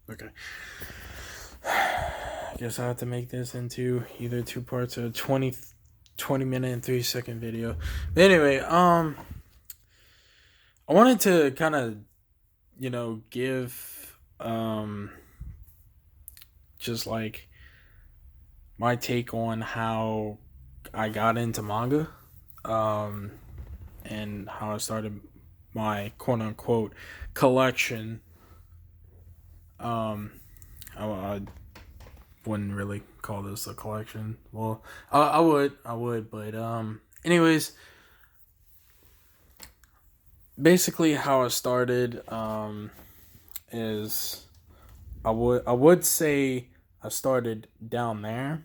Okay. I guess I have to make this into either two parts or 20 minute and 3 second video. But anyway, I wanted to kind of, give just like my take on how I got into manga, um, and how I started my quote unquote collection. Um, I wouldn't really call this a collection. Well, I would, but anyways, basically how I started is I would say I started down there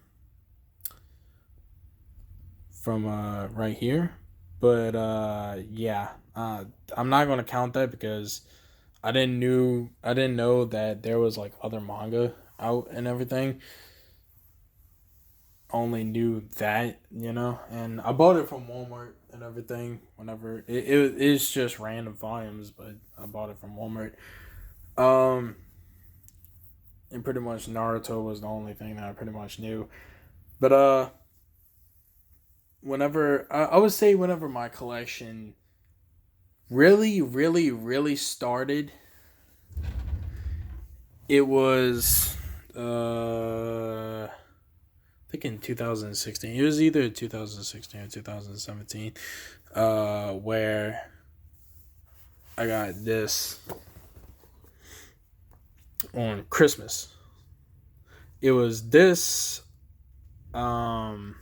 from right here, but yeah, I'm not gonna count that because I didn't know that there was like other manga out and everything. Only knew that, and I bought it from Walmart and everything. Whenever it's just random volumes, but I bought it from Walmart. Um, and pretty much Naruto was the only thing that I pretty much knew. But whenever I would say whenever my collection really, really, really started, it was I think in 2016. It was either 2016 or 2017, where I got this on Christmas. It was this um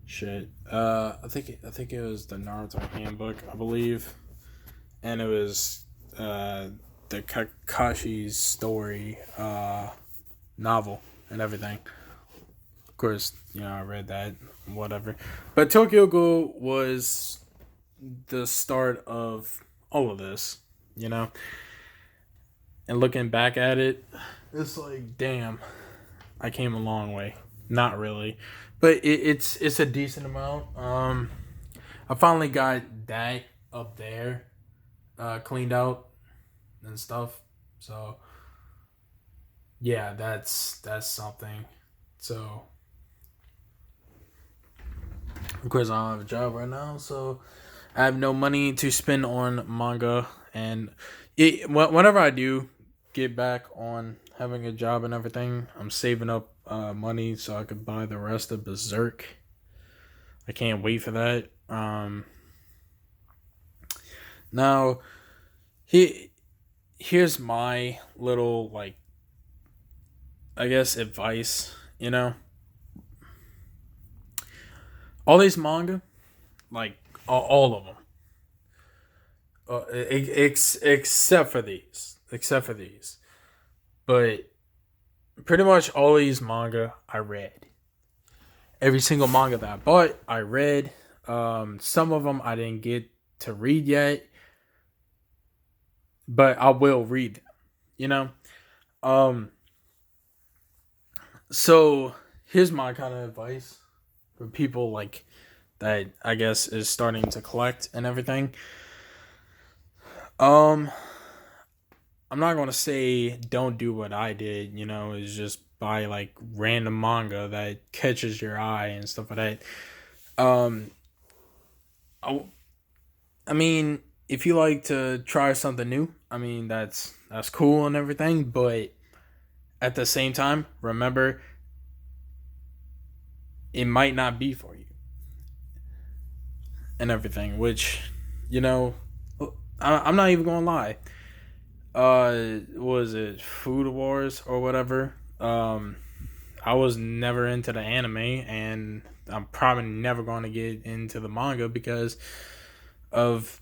shit. I think it was the Naruto handbook, I believe, and it was the Kakashi's story novel and everything. Of course, I read that, whatever. But Tokyo Ghoul was the start of all of this, you know. And looking back at it, it's like, damn, I came a long way. Not really, but it's a decent amount. I finally got that up there, cleaned out and stuff. So yeah, that's something. So of course I don't have a job right now, so I have no money to spend on manga. And whenever I do get back on having a job and everything, I'm saving up money so I could buy the rest of Berserk. I can't wait for that. Now, he here's my little, like, I guess, advice. All these manga, like, all of them, except for these, but pretty much all these manga I read. Every single manga that I bought, I read. Some of them I didn't get to read yet, but I will read them. You know. Um. So here's my kind of advice for people like that. I guess is starting to collect and everything. Um. I'm not gonna say don't do what I did. Is just buy like random manga that catches your eye and stuff like that. I, I mean, if you like to try something new, I mean that's cool and everything, but at the same time, remember it might not be for you and everything. Which, you know, I'm not even gonna lie. Was it Food Wars or whatever? I was never into the anime, and I'm probably never going to get into the manga because of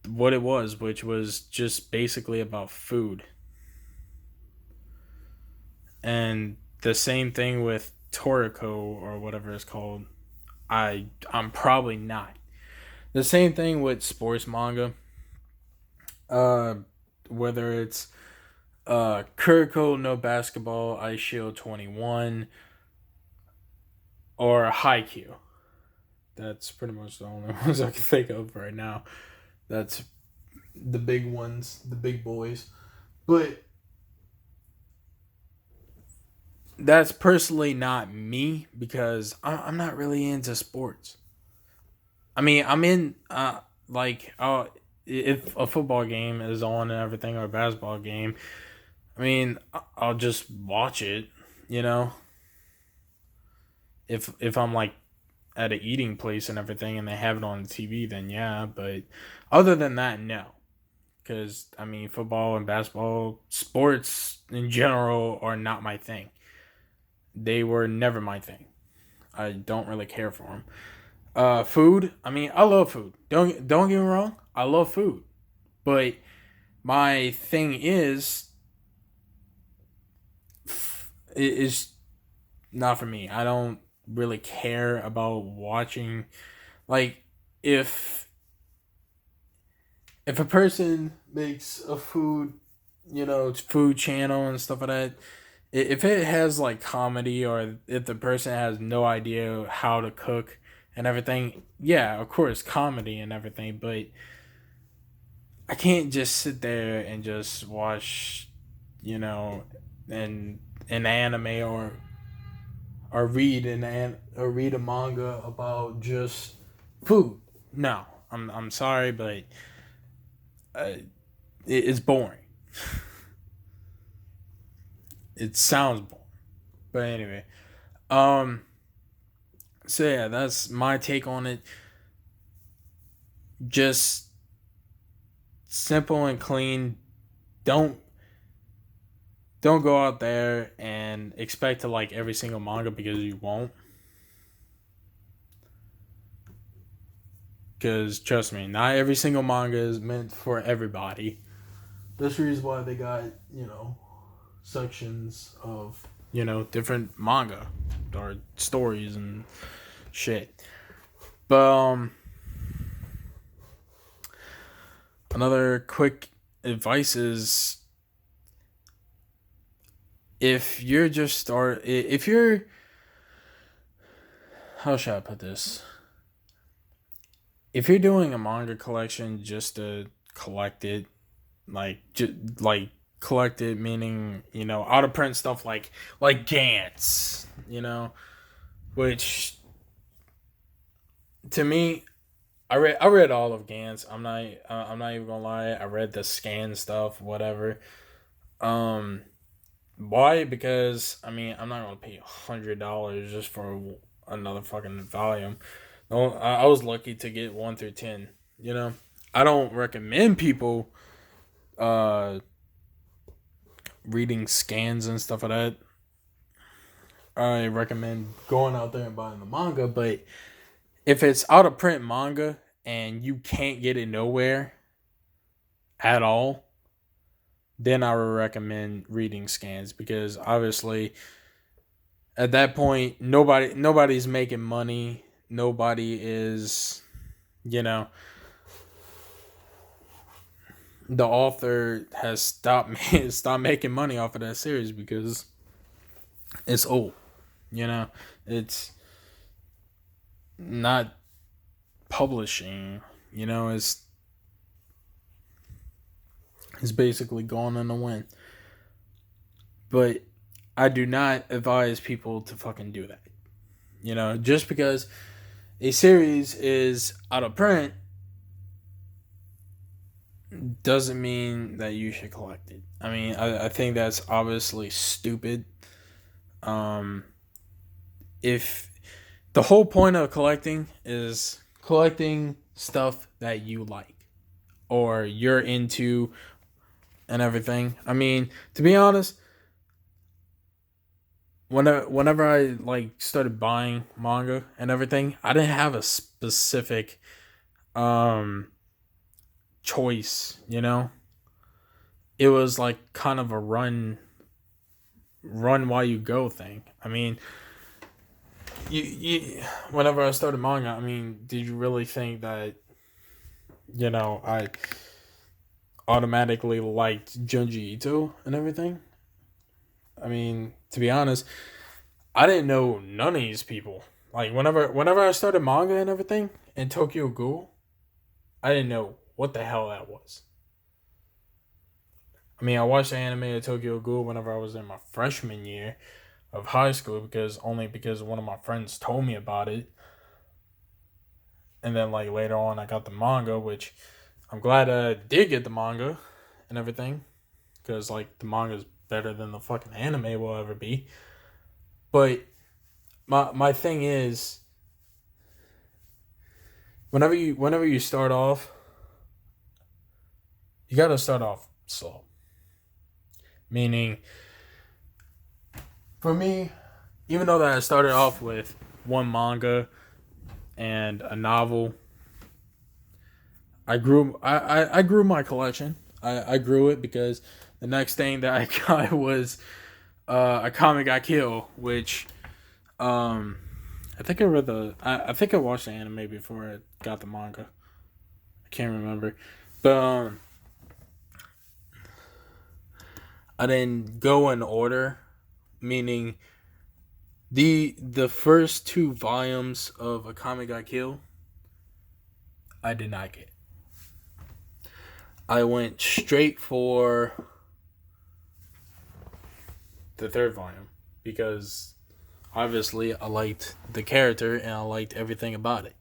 what it was, which was just basically about food. And the same thing with Toriko or whatever it's called. I'm probably not. The same thing with sports manga. Uh, whether it's Kuriko no Basketball, Ice Shield 21, or Haikyuu. That's pretty much the only ones I can think of right now. That's the big ones, the big boys. But that's personally not me because I'm not really into sports. I mean, I'm in like if a football game is on and everything or a basketball game, I mean, I'll just watch it, you know. If I'm like at an eating place and everything and they have it on the TV, then yeah, but other than that, no. Cuz I mean, football and basketball, sports in general are not my thing. They were never my thing. I don't really care for them. Food. I mean, I love food. Don't get me wrong. I love food, but my thing is not for me. I don't really care about watching like if if a person makes a food, food channel and stuff like that. If it has like comedy or if the person has no idea how to cook and everything, yeah, of course, comedy and everything, but I can't just sit there and just watch, you know, an anime or read a manga about just food. No, I'm sorry, but uh, it's boring. It sounds boring, but anyway. Um. So yeah, that's my take on it. Just simple and clean. Don't don't go out there and expect to like every single manga because you won't. Because trust me, not every single manga is meant for everybody. That's the reason why they got sections of different manga or stories and shit. But another quick advice is if you're how should I put this? If you're doing a manga collection just to collect it, like collect it meaning out of print stuff like Gantz, which to me I read all of Gantz. I'm not even gonna lie. I read the scan stuff, whatever. Um, why? Because I mean I'm not gonna pay $100 just for another fucking volume. No, I was lucky to get 1 through 10. I don't recommend people uh reading scans and stuff like that. I recommend going out there and buying the manga, but if it's out of print manga and you can't get it nowhere at all, then I would recommend reading scans because obviously at that point nobody's making money. Nobody is, you know, the author has stopped making money off of that series because it's old. It's not publishing. It's basically gone in the wind. But I do not advise people to fucking do that. Just because a series is out of print doesn't mean that you should collect it. I mean, I think that's obviously stupid. If the whole point of collecting is collecting stuff that you like or you're into and everything. I mean, to be honest, whenever I started buying manga and everything, I didn't have a specific choice, It was like kind of a run while you go thing. I mean, you whenever I started manga, I mean, did you really think that I automatically liked Junji Ito and everything? I mean, to be honest, I didn't know none of these people. Like whenever I started manga and everything in Tokyo Ghoul, I didn't know what the hell that was. I mean, I watched the anime of Tokyo Ghoul whenever I was in my freshman year of high school because one of my friends told me about it. And then like later on I got the manga, which I'm glad I did get the manga and everything. Because like the manga is better than the fucking anime will ever be. But my thing is whenever you start off, you gotta start off slow. Meaning, for me, even though that I started off with one manga and a novel, I grew my collection. I grew it because the next thing that I got was a comic I kill, which I think I read I think I watched the anime before I got the manga. I can't remember, but I didn't go in order, meaning the first two volumes of A Comic I Kill, I did not get. I went straight for the third volume because obviously I liked the character and I liked everything about it.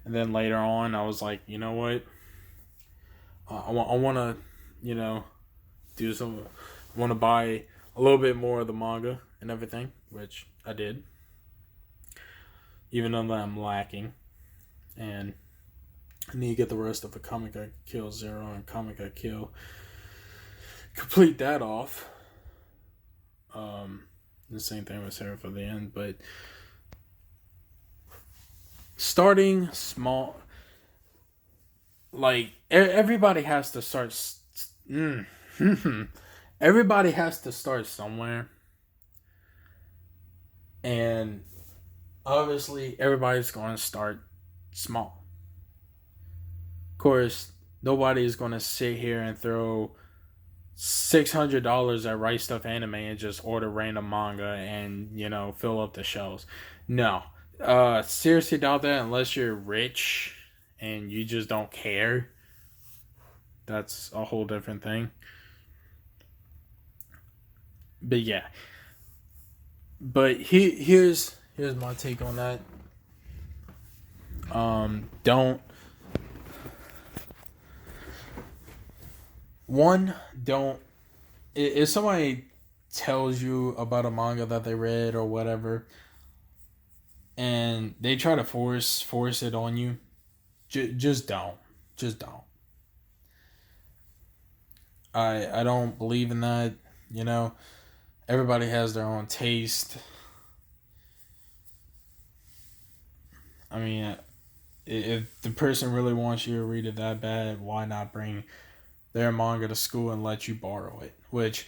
And then later on, I was like, you know what? I want to, do some. I want to buy a little bit more of the manga and everything, which I did. Even though I'm lacking. And I need to get the rest of A Comic I Kill Zero and Comic I Kill. Complete that off. The same thing with Sarah for the end, but starting small, like everybody has to start. Everybody has to start somewhere, and obviously everybody's going to start small. Of course, nobody is going to sit here and throw $600 at Right Stuff Anime and just order random manga and fill up the shelves. No, seriously doubt that unless you're rich and you just don't care. That's a whole different thing. But yeah, but here's my take on that. Don't if somebody tells you about a manga that they read or whatever and they try to force it on you, just don't I don't believe in that. Everybody has their own taste. I mean, if the person really wants you to read it that bad, why not bring their manga to school and let you borrow it? Which,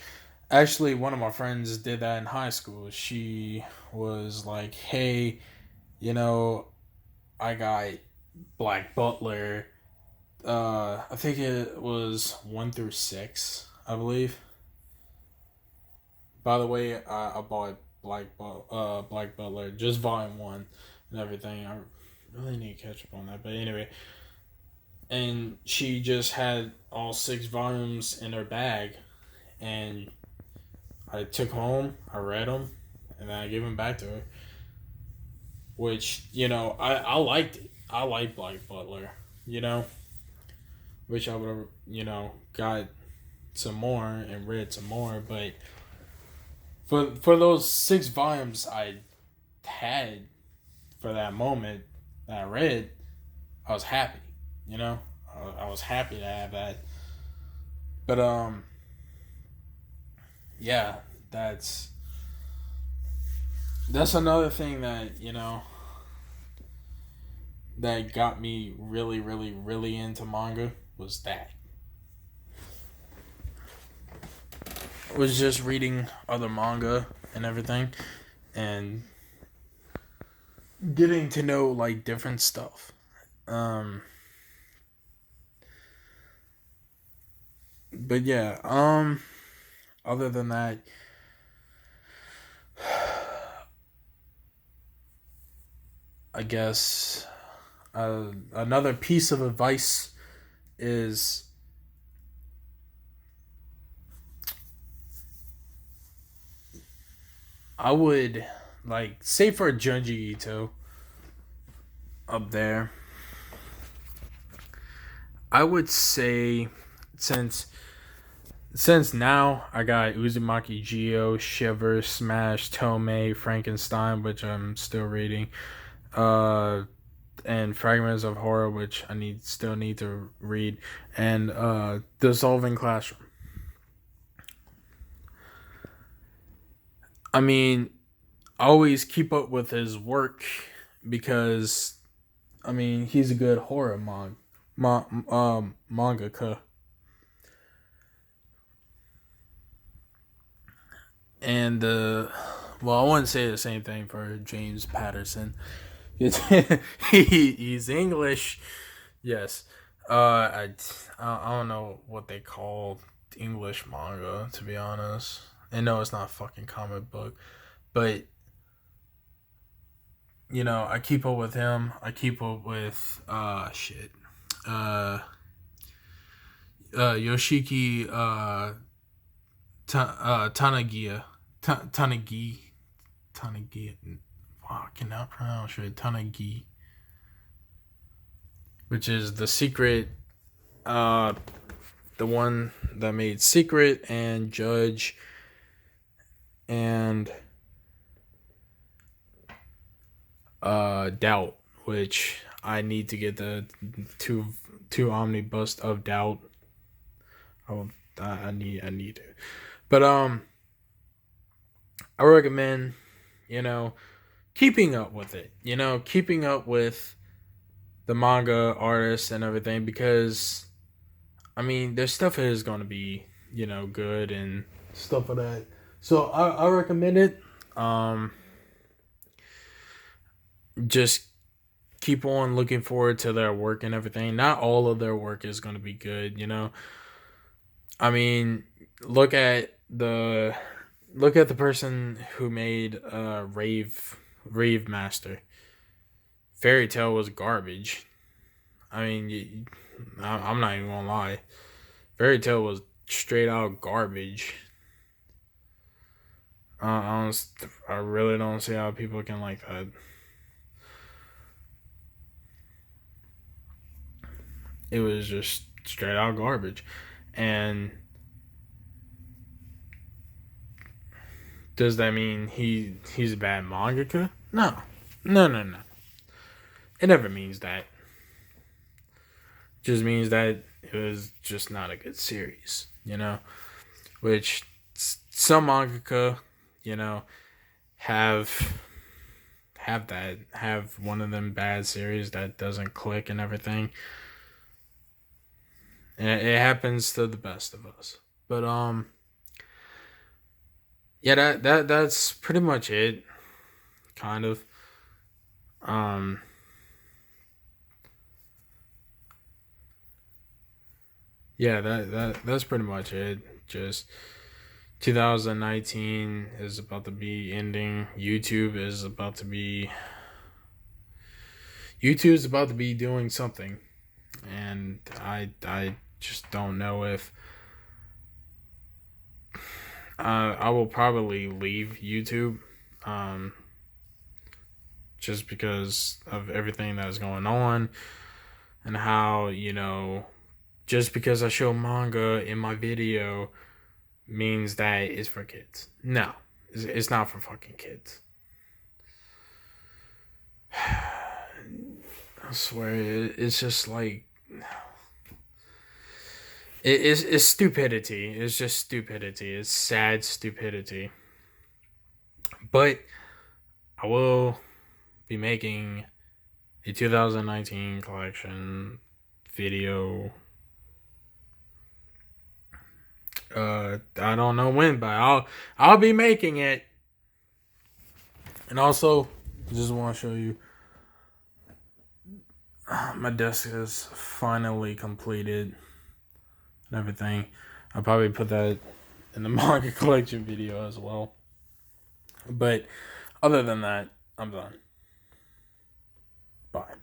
actually, one of my friends did that in high school. She was like, hey, I got Black Butler. I think it was 1 through 6, I believe. By the way, I bought Black Butler, just volume 1 and everything. I really need to catch up on that. But anyway, and she just had all 6 volumes in her bag. And I took home, I read them, and then I gave them back to her. Which, I liked it. I liked Black Butler, Wish I would have, got some more and read some more. But for those 6 volumes I had for that moment that I read, I was happy, I was happy to have that. But yeah, that's another thing that that got me really, really, really into manga was that. Was just reading other manga and everything and getting to know like different stuff. But yeah, other than that, I guess another piece of advice is I would like say for Junji Ito up there. I would say since now I got Uzumaki Geo, Shiver, Smash, Tomei, Frankenstein, which I'm still reading, and Fragments of Horror, which I still need to read, and Dissolving Classroom. I mean, I always keep up with his work because, I mean, he's a good horror mangaka. And well, I wouldn't say the same thing for James Patterson. He's English, yes. I don't know what they call English manga, to be honest. I know it's not a fucking comic book, but you know, I keep up with him. I keep up with shit. Yoshiki Tanagia. Tanagi. Wow, I cannot pronounce it. Tanagi. Which is the secret, the one that made Secret and Judge and Doubt, which I need to get the two omnibus of Doubt. I need to. But I recommend, you know, keeping up with it. You know, keeping up with the manga artists and everything, because I mean, their stuff is going to be, you know, good and stuff like that. So I recommend it. Just keep on looking forward to their work and everything. Not all of their work is going to be good, you know. I mean, look at the person who made Rave Master. Fairy Tail was garbage. I mean, I'm not even gonna lie. Fairy Tail was straight out garbage. I really don't see how people can like that. It was just straight out garbage. And does that mean he's a bad mangaka? No. It never means that. It just means that it was just not a good series, you know? Which some mangaka, you know, have one of them bad series that doesn't click and everything. And it happens to the best of us. But yeah, that's pretty much it. Kind of. Yeah, that's pretty much it. Just 2019 is about to be ending. YouTube's about to be doing something. And I just don't know if I will probably leave YouTube, just because of everything that's going on and how, you know, just because I show manga in my video means that it's for kids. No, it's not for fucking kids. I swear, it's just like it's stupidity. It's just stupidity. It's sad stupidity. But I will be making a 2019 collection video. I don't know when, but I'll be making it. And also, just want to show you, my desk is finally completed and everything. I'll probably put that in the manga collection video as well. But other than that, I'm done. Bye.